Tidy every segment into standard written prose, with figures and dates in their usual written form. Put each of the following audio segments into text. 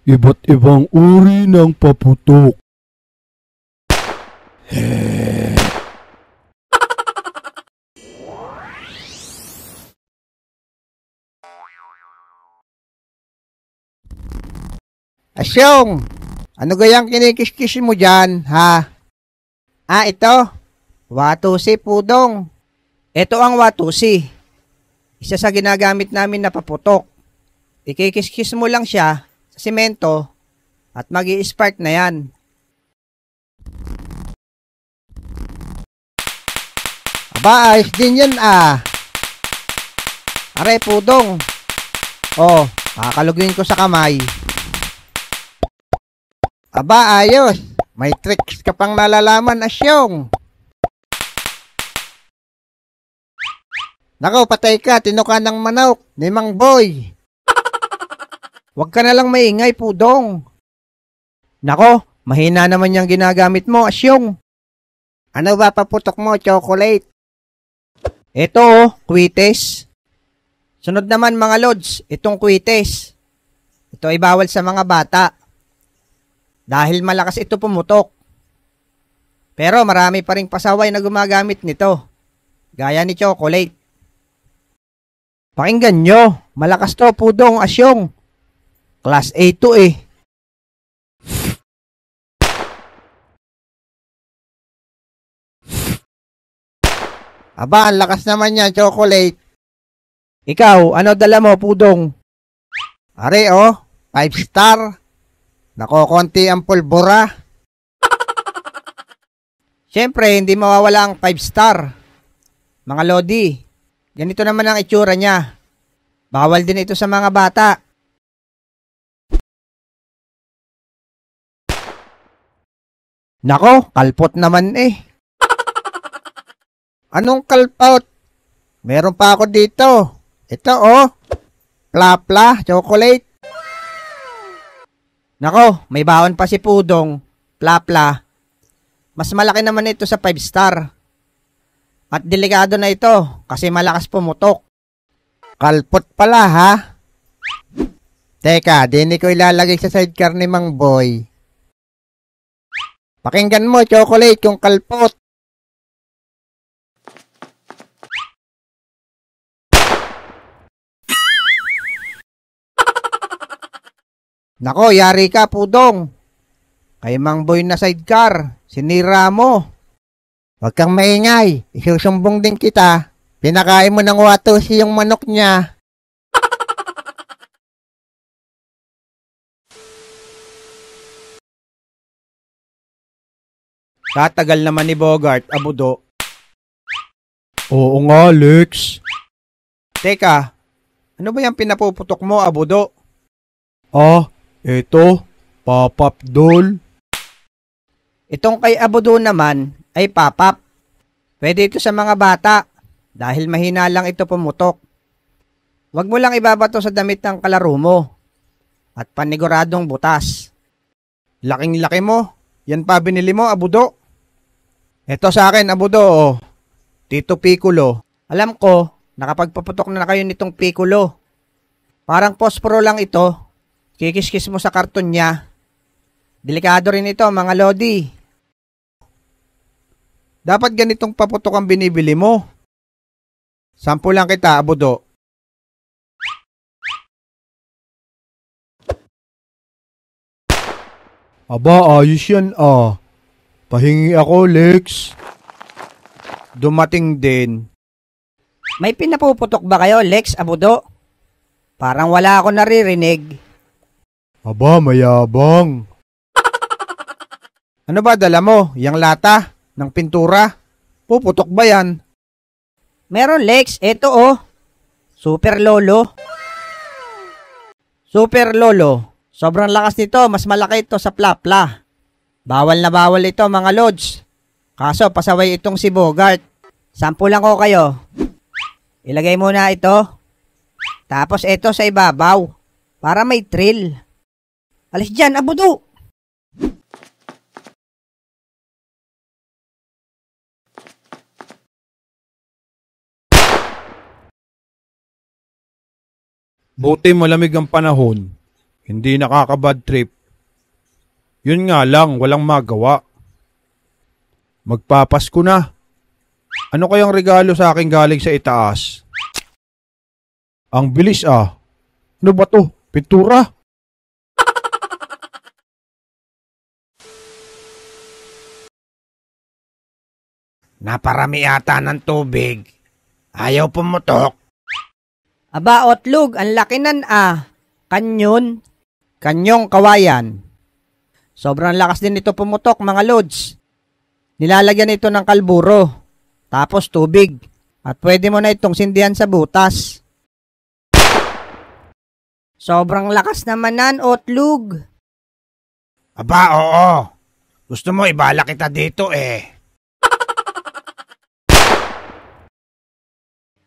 Iba't ibang uri ng paputok. Asyong, ano gayang kinikis-kis mo dyan, ha? Ito. Watusi, Pudong. Ito ang watusi. Isa sa ginagamit namin na paputok. Ikikis-kis mo lang siya sa simento at magi-spark na yan. Aba, ayos din yan, Are, Pudong. Kakaluguin ko sa kamay. Aba, ayos. May tricks ka pang nalalaman, Asyong. Nako, patay ka. Tinuka ng manok ni Mang Boy. Huwag ka na lang maingay, Pudong. Nako, mahina naman yung ginagamit mo, Asyong. Ano ba paputok mo, chocolate? Ito, kwites. Sunod naman, mga lods, itong kwites. Ito ay bawal sa mga bata. Dahil malakas ito pumutok. Pero marami pa ring pasaway na gumagamit nito. Gaya ni chocolate. Pakinggan nyo. Malakas to, Pudong, Asyong. Class A to eh. Aba, ang lakas naman yan, chocolate. Ikaw, ano dala mo, Pudong? Are, 5 star. Nakokonti ang pulbura. Siyempre, hindi mawawala ang 5 star. Mga lodi, ganito naman ang itsura niya. Bawal din ito sa mga bata. Nako, kalpot naman eh. Anong kalpot? Meron pa ako dito. Ito Pla-pla, chocolate. Nako, may baon pa si Pudong. Pla-pla. Mas malaki naman ito sa 5 star. At delikado na ito kasi malakas pumutok. Kalpot pala, ha? Teka, di ko ilalagay sa sidecar ni Mang Boy. Pakinggan mo, chocolate, yung kalpot. Nako, yari ka, Pudong. Kay Mang Boy na sidecar, sinira mo. Huwag kang maingay, isusumbong din kita. Pinakain mo ng watusi yung manok niya. Tatagal naman ni Bogart, Abudo. Oo nga, Lex. Teka, ano ba yung pinapuputok mo, Abudo? Ito, pop-up doll. Itong kay Abudo naman ay pop-up. Pwede ito sa mga bata dahil mahina lang ito pumutok. Huwag mo lang ibabato sa damit ng kalaro mo at paniguradong butas. Laking-laki mo. Yan pa binili mo, Abudo. Ito sa akin, Abudo, Tito Piccolo. Alam ko, nakapagpaputok na kayo nitong Piccolo. Parang posporo lang ito. Kikis-kis mo sa karton niya. Delikado rin ito, mga lodi. Dapat ganitong paputok ang binibili mo. Sampu lang kita, Abudo. Aba, ayos yan, Pahingi ako, Lex. Dumating din. May pinapuputok ba kayo, Lex, Abudo? Parang wala ako naririnig. Aba, mayabang. Ano ba dala mo? Yang lata ng pintura? Puputok ba yan? Meron, Lex. Ito, Super Lolo. Super Lolo. Sobrang lakas nito. Mas malaki ito sa Pla-pla. Bawal na bawal ito, mga lods. Kaso, pasaway itong si Bogart. Sampu lang ko kayo. Ilagay muna ito. Tapos ito sa ibabaw. Para may thrill. Alis dyan, Abudo! Buti malamig ang panahon. Hindi nakaka-bad trip. Yun nga lang, walang magawa. Magpapasko na. Ano kayang regalo sa akin galing sa itaas? Ang bilis ah. Ano ba to? Pintura? Naparami ata ng tubig. Ayaw pumutok. Aba, Otlog, ang laki nan Kanyon. Kanyong kawayan. Sobrang lakas din ito pumutok, mga lods. Nilalagyan ito ng kalburo. Tapos tubig. At pwede mo na itong sindihan sa butas. Sobrang lakas naman nan, Otlog. Aba, oo. Gusto mo ibala kita dito eh.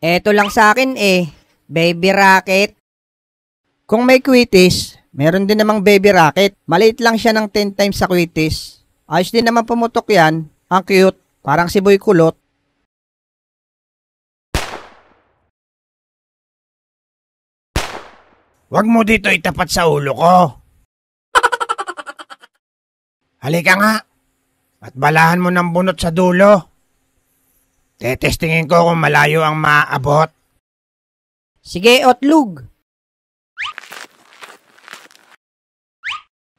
Eto lang sa akin baby rocket. Kung may kwitis, meron din namang baby rocket. Maliit lang siya ng 10 times sa kwitis. Ayos din naman pumutok yan. Ang cute, parang si Boy Kulot. Huwag mo dito itapat sa ulo ko. Halika nga. At balahan mo ng bunot sa dulo. Tetestingin ko kung malayo ang maabot. Sige, Otlog.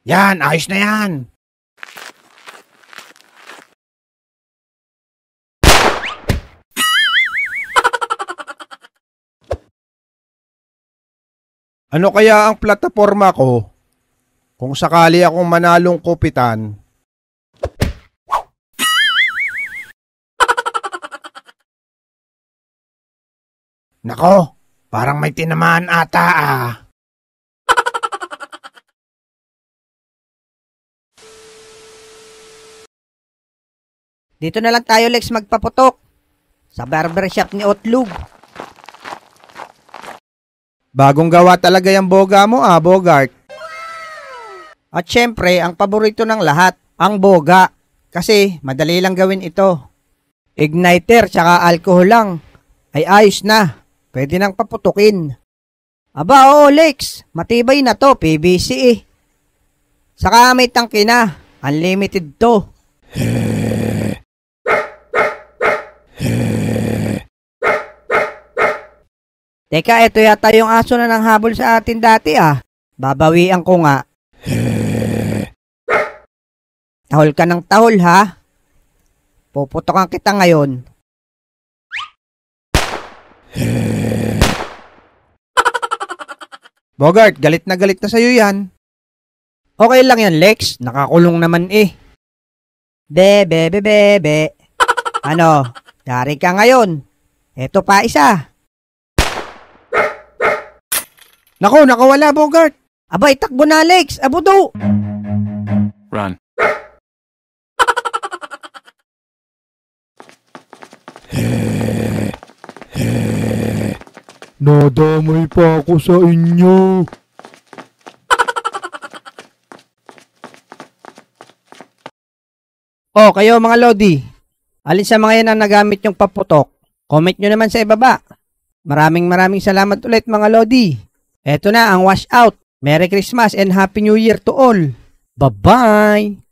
Yan, ayos na yan. Ano kaya ang plataforma ko kung sakali akong manalong kupitan? Nako, parang may tinamaan ata Dito na lang tayo, Lex, magpaputok. Sa barbershop ni Otlog. Bagong gawa talaga yung boga mo Bogart. At syempre, ang paborito ng lahat, ang boga. Kasi madali lang gawin ito. Igniter tsaka alcohol lang. Ay ayos na. Pwede nang paputukin. Aba, oo, Lex. Matibay na to, PVC Saka may tangke na. Unlimited to. Teka, ito yata yung aso na nang habol sa atin dati Babawian ko nga. Tahol ka ng tahol ha. Puputokan kita ngayon. Bogart, galit na sa'yo yan. Okay lang yan, Lex. Nakakulong naman Bebe. Ano, yari ka ngayon. Eto pa isa. Nako, nakawala, Bogart. Abay, takbo na, Lex. Abudo. Run. Nadamay pa ako sa inyo. Kayo mga Lodi. Alin sa mga yan ang nagamit yung paputok? Comment nyo naman sa ibaba. Maraming salamat ulit mga Lodi. Eto na ang wash out. Merry Christmas and Happy New Year to all. Bye-bye!